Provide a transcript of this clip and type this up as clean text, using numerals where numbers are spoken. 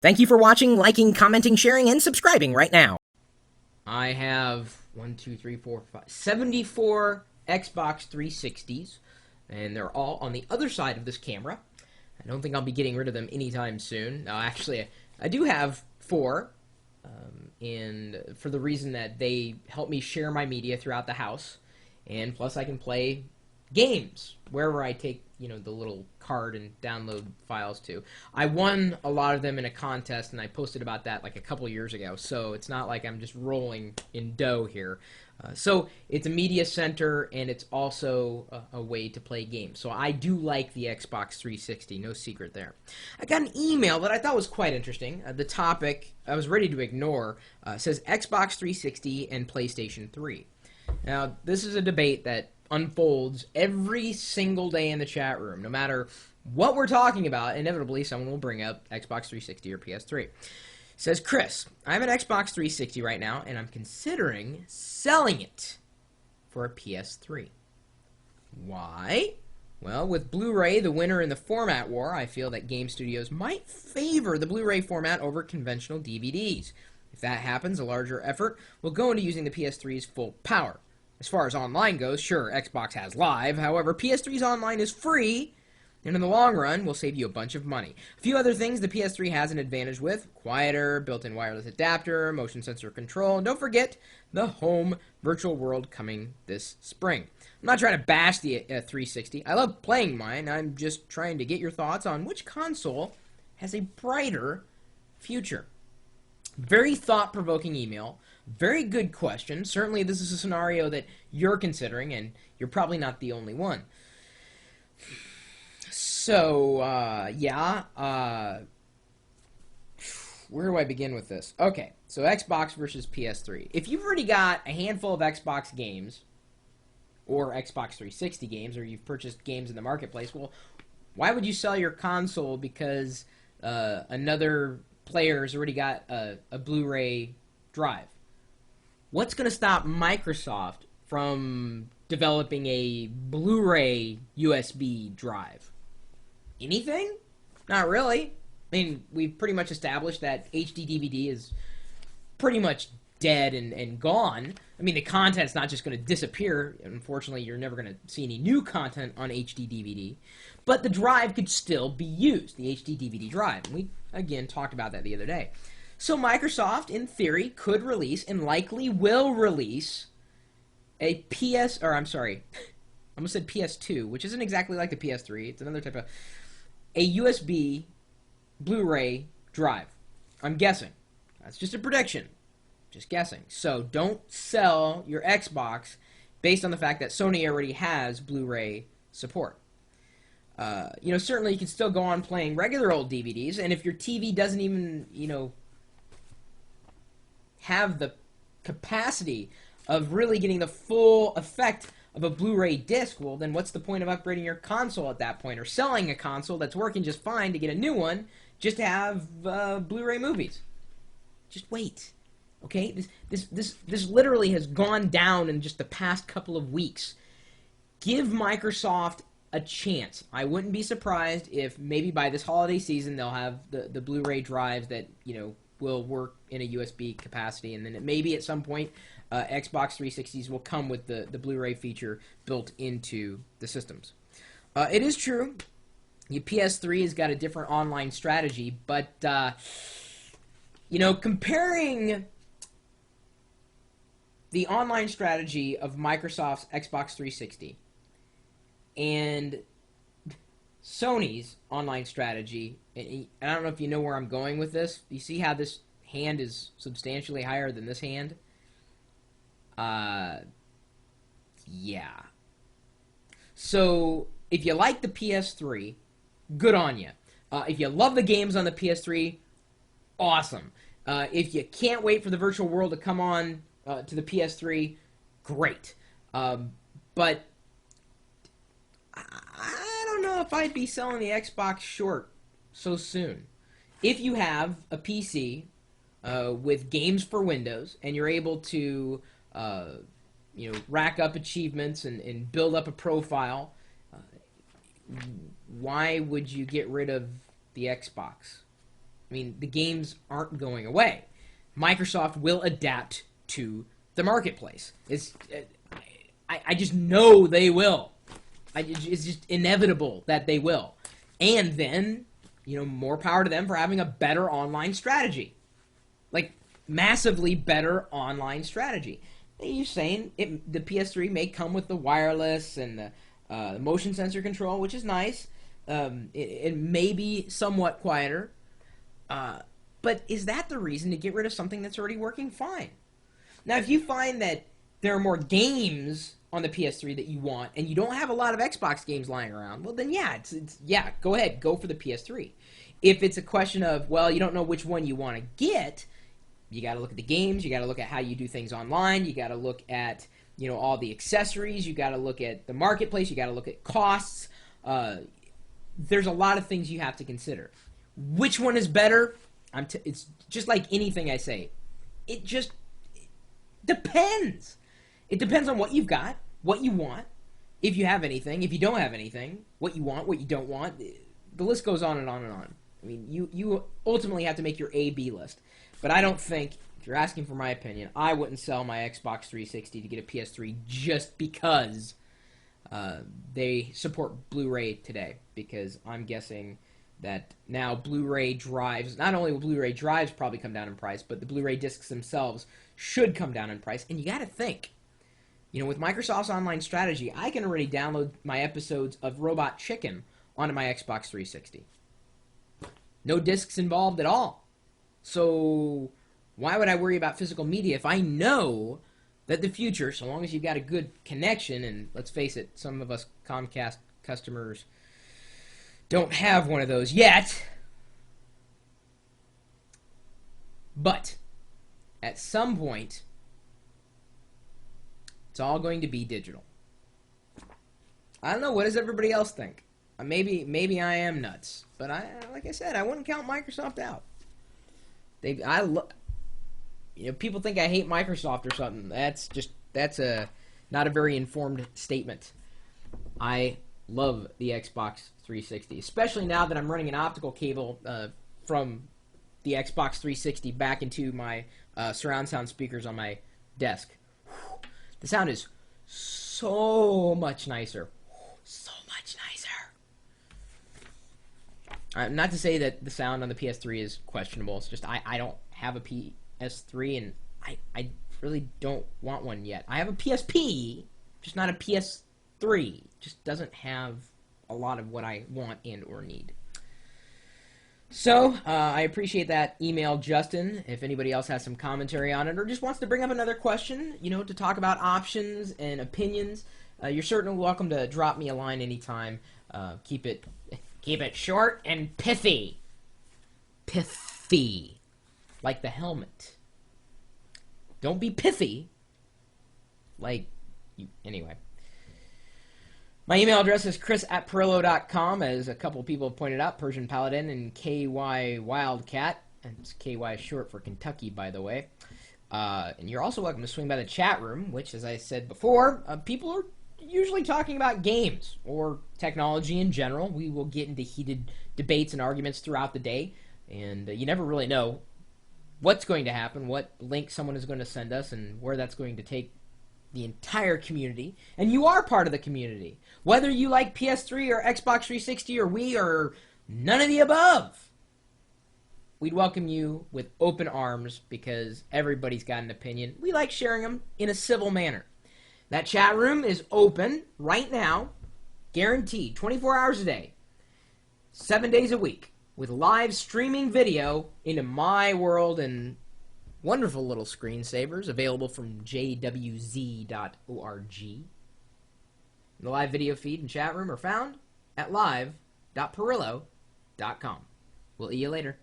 Thank you for watching, liking, commenting, sharing, and subscribing right now. I have 74 Xbox 360s, and they're all on the other side of this camera. I don't think I'll be getting rid of them anytime soon. No, actually, I do have four, and for the reason that they help me share my media throughout the house, and plus I can play games wherever I take the little card and download files to. I won a lot of them in a contest, and I posted about that like a couple years ago. So it's not like I'm just rolling in dough here. So it's a media center, and it's also a way to play games. So I do like the Xbox 360, no secret there. I got an email that I thought was quite interesting. The topic I was ready to ignore says Xbox 360 and PlayStation 3. Now, this is a debate that unfolds every single day in the chat room. No matter what we're talking about, inevitably someone will bring up Xbox 360 or PS3. It says, Chris, I have an Xbox 360 right now, and I'm considering selling it for a PS3. Why? Well, with Blu-ray the winner in the format war, I feel that game studios might favor the Blu-ray format over conventional DVDs. If that happens, a larger effort will go into using the PS3's full power. As far as online goes, sure, Xbox has Live. However, PS3's online is free, and in the long run, will save you a bunch of money. A few other things the PS3 has an advantage with: quieter, built-in wireless adapter, motion sensor control, and don't forget the home virtual world coming this spring. I'm not trying to bash the 360. I love playing mine. I'm just trying to get your thoughts on which console has a brighter future. Very thought-provoking email. Very good question. Certainly this is a scenario that you're considering, and you're probably not the only one. So, where do I begin with this? Okay, so Xbox versus PS3. If you've already got a handful of Xbox games, or Xbox 360 games, or you've purchased games in the marketplace, well, why would you sell your console because another player's already got a Blu-ray drive? What's going to stop Microsoft from developing a Blu-ray USB drive? Anything? Not really. I mean, we've pretty much established that HD DVD is pretty much dead and gone. I mean, the content's not just going to disappear. Unfortunately, you're never going to see any new content on HD DVD. But the drive could still be used, the HD DVD drive. And we, again, talked about that the other day. So Microsoft, in theory, could release, and likely will release, a PS, or I'm sorry, I almost said PS2, which isn't exactly like the PS3. It's another type of, a USB Blu-ray drive. I'm guessing. That's just a prediction. Just guessing. So don't sell your Xbox based on the fact that Sony already has Blu-ray support. Certainly you can still go on playing regular old DVDs, and if your TV doesn't even, have the capacity of really getting the full effect of a Blu-ray disc, well, then what's the point of upgrading your console at that point, or selling a console that's working just fine to get a new one just to have Blu-ray movies? Just wait, okay? This literally has gone down in just the past couple of weeks. Give Microsoft a chance. I wouldn't be surprised if maybe by this holiday season they'll have the Blu-ray drives that will work in a USB capacity, and then maybe at some point Xbox 360s will come with the Blu-ray feature built into the systems. It is true, your PS3 has got a different online strategy, but comparing the online strategy of Microsoft's Xbox 360 and Sony's online strategy, and I don't know if you know where I'm going with this. You see how this hand is substantially higher than this hand? Yeah. So, if you like the PS3, good on you. If you love the games on the PS3, awesome. If you can't wait for the virtual world to come on to the PS3, great. But I don't know if I'd be selling the Xbox short so soon. If you have a PC with games for Windows and you're able to rack up achievements and build up a profile, why would you get rid of the Xbox? I mean, the games aren't going away. Microsoft will adapt to the marketplace. I just know they will. It's just inevitable that they will. And then, more power to them for having a better online strategy. Like, massively better online strategy. You're saying the PS3 may come with the wireless and the motion sensor control, which is nice. It may be somewhat quieter. But is that the reason to get rid of something that's already working fine? Now, if you find that there are more games on the PS3 that you want, and you don't have a lot of Xbox games lying around, well, then yeah, go ahead, go for the PS3. If it's a question of, well, you don't know which one you want to get, you got to look at the games, you got to look at how you do things online, you got to look at, all the accessories, you got to look at the marketplace, you got to look at costs. There's a lot of things you have to consider. Which one is better? It's just like anything I say. It just depends. It depends on what you've got, what you want, if you have anything, if you don't have anything, what you want, what you don't want. The list goes on and on and on. I mean, you ultimately have to make your A-B list. But I don't think, if you're asking for my opinion, I wouldn't sell my Xbox 360 to get a PS3 just because they support Blu-ray today. Because I'm guessing that now Blu-ray drives, not only will Blu-ray drives probably come down in price, but the Blu-ray discs themselves should come down in price. And you got to think, with Microsoft's online strategy, I can already download my episodes of Robot Chicken onto my Xbox 360. No discs involved at all. So why would I worry about physical media if I know that the future, so long as you've got a good connection, and let's face it, some of us Comcast customers don't have one of those yet, but at some point, it's all going to be digital. I don't know, what does everybody else think? Maybe I am nuts, but like I said, I wouldn't count Microsoft out. People think I hate Microsoft or something. That's not a very informed statement. I love the Xbox 360, especially now that I'm running an optical cable from the Xbox 360 back into my surround sound speakers on my desk. The sound is so much nicer. So much nicer. Not to say that the sound on the PS3 is questionable. It's just I don't have a PS3, and I really don't want one yet. I have a PSP, just not a PS3. Just doesn't have a lot of what I want and or need. So, I appreciate that email, Justin. If anybody else has some commentary on it or just wants to bring up another question, to talk about options and opinions, you're certainly welcome to drop me a line anytime. Keep it short and pithy. Pithy. Like the helmet. Don't be pithy. Anyway. My email address is chris@pirillo.com, as a couple people have pointed out, Persian Paladin and KY Wildcat. And it's KY is short for Kentucky, by the way. And you're also welcome to swing by the chat room, which, as I said before, people are usually talking about games or technology in general. We will get into heated debates and arguments throughout the day, and you never really know what's going to happen, what link someone is going to send us, and where that's going to take the entire community. And you are part of the community. Whether you like PS3 or Xbox 360 or Wii or none of the above, we'd welcome you with open arms because everybody's got an opinion. We like sharing them in a civil manner. That chat room is open right now, guaranteed, 24 hours a day, 7 days a week, with live streaming video into my world and wonderful little screensavers available from jwz.org. The live video feed and chat room are found at live.pirillo.com. We'll see you later.